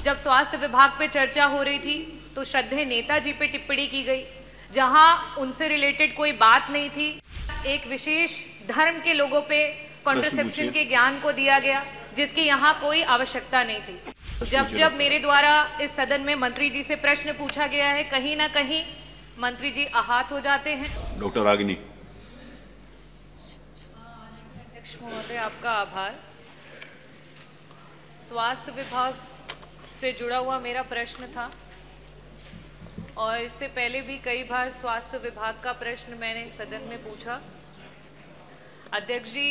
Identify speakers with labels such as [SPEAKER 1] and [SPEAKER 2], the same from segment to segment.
[SPEAKER 1] जब स्वास्थ्य विभाग पे चर्चा हो रही थी तो श्रद्धेय नेताजी पे टिप्पणी की गई, जहां उनसे रिलेटेड कोई बात नहीं थी। एक विशेष धर्म के लोगों पे कॉन्ट्रासेप्शन के ज्ञान को दिया गया, जिसकी यहाँ कोई आवश्यकता नहीं थी। जब मेरे द्वारा इस सदन में मंत्री जी से प्रश्न पूछा गया है, कहीं ना कहीं मंत्री जी आहत हो जाते हैं।
[SPEAKER 2] डॉक्टर रागिनी।
[SPEAKER 1] अध्यक्ष महोदय, आपका आभार। स्वास्थ्य विभाग से जुड़ा हुआ मेरा प्रश्न था और इससे पहले भी कई बार स्वास्थ्य विभाग का प्रश्न मैंने सदन में पूछा। अध्यक्ष जी,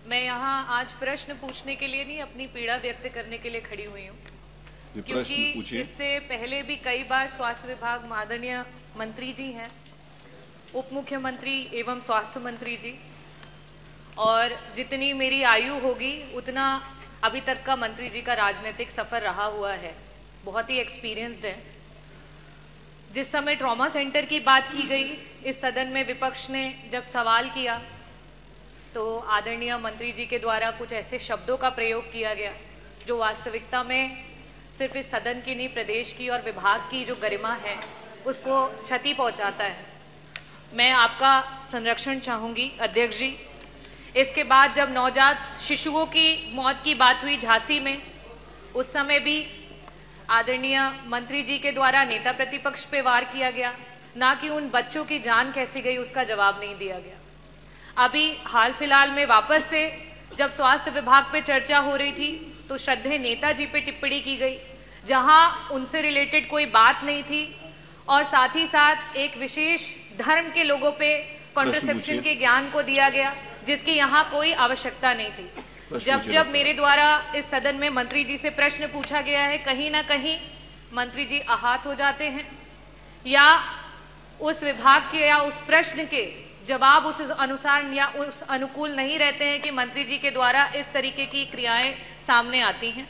[SPEAKER 1] मैं यहाँ आज प्रश्न पूछने के लिए नहीं, अपनी पीड़ा व्यक्त करने के लिए खड़ी हुई हूँ, क्योंकि इससे पहले भी कई बार स्वास्थ्य विभाग माननीय मंत्री जी हैं, उप मुख्यमंत्री एवं स्वास्थ्य मंत्री जी, और जितनी मेरी आयु होगी उतना अभी तक का मंत्री जी का राजनीतिक सफर रहा हुआ है, बहुत ही एक्सपीरियंस्ड है। जिस समय ट्रॉमा सेंटर की बात की गई इस सदन में, विपक्ष ने जब सवाल किया तो आदरणीय मंत्री जी के द्वारा कुछ ऐसे शब्दों का प्रयोग किया गया जो वास्तविकता में सिर्फ इस सदन की नहीं, प्रदेश की और विभाग की जो गरिमा है उसको क्षति पहुंचाता है। मैं आपका संरक्षण चाहूँगी अध्यक्ष जी। इसके बाद जब नवजात शिशुओं की मौत की बात हुई झांसी में, उस समय भी आदरणीय मंत्री जी के द्वारा नेता प्रतिपक्ष पे वार किया गया, ना कि उन बच्चों की जान कैसी गई उसका जवाब नहीं दिया गया। अभी हाल फिलहाल में वापस से जब स्वास्थ्य विभाग पे चर्चा हो रही थी तो श्रद्धेय नेताजी पे टिप्पणी की गई, जहां उनसे रिलेटेड कोई बात नहीं थी, और साथ ही साथ एक विशेष धर्म के लोगों पे कॉन्ट्रासेप्शन के ज्ञान को दिया गया, जिसकी यहाँ कोई आवश्यकता नहीं थी। जब मेरे द्वारा इस सदन में मंत्री जी से प्रश्न पूछा गया है, कहीं ना कहीं मंत्री जी आहत हो जाते हैं, या उस विभाग के या उस प्रश्न के जवाब उस अनुसार या उस अनुकूल नहीं रहते हैं कि मंत्री जी के द्वारा इस तरीके की क्रियाएं सामने आती हैं।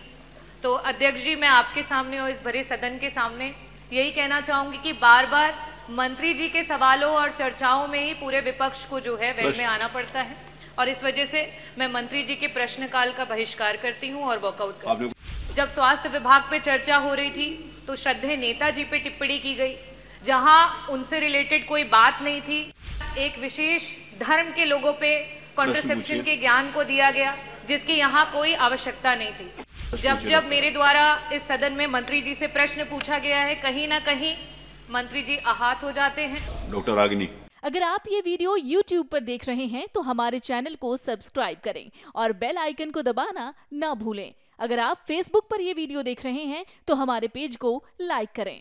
[SPEAKER 1] तो अध्यक्ष जी, मैं आपके सामने और इस भरे सदन के सामने यही कहना चाहूंगी कि बार बार मंत्री जी के सवालों और चर्चाओं में ही पूरे विपक्ष को जो है वेल में आना पड़ता है, और इस वजह से मैं मंत्री जी के प्रश्नकाल का बहिष्कार करती हूं और वॉकआउट करती हूं। जब स्वास्थ्य विभाग पे चर्चा हो रही थी तो श्रद्धेय नेताजी पे टिप्पणी की गई, जहां उनसे रिलेटेड कोई बात नहीं थी। एक विशेष धर्म के लोगों पे कॉन्ट्रासेप्शन के ज्ञान को दिया गया, जिसकी यहाँ कोई आवश्यकता नहीं थी। जब मेरे द्वारा इस सदन में मंत्री जी से प्रश्न पूछा गया है, कहीं ना कहीं मंत्री जी आहत हो जाते हैं।
[SPEAKER 2] डॉक्टर रागिनी।
[SPEAKER 3] अगर आप ये वीडियो YouTube पर देख रहे हैं तो हमारे चैनल को सब्सक्राइब करें और बेल आइकन को दबाना ना भूलें। अगर आप Facebook पर ये वीडियो देख रहे हैं तो हमारे पेज को लाइक करें।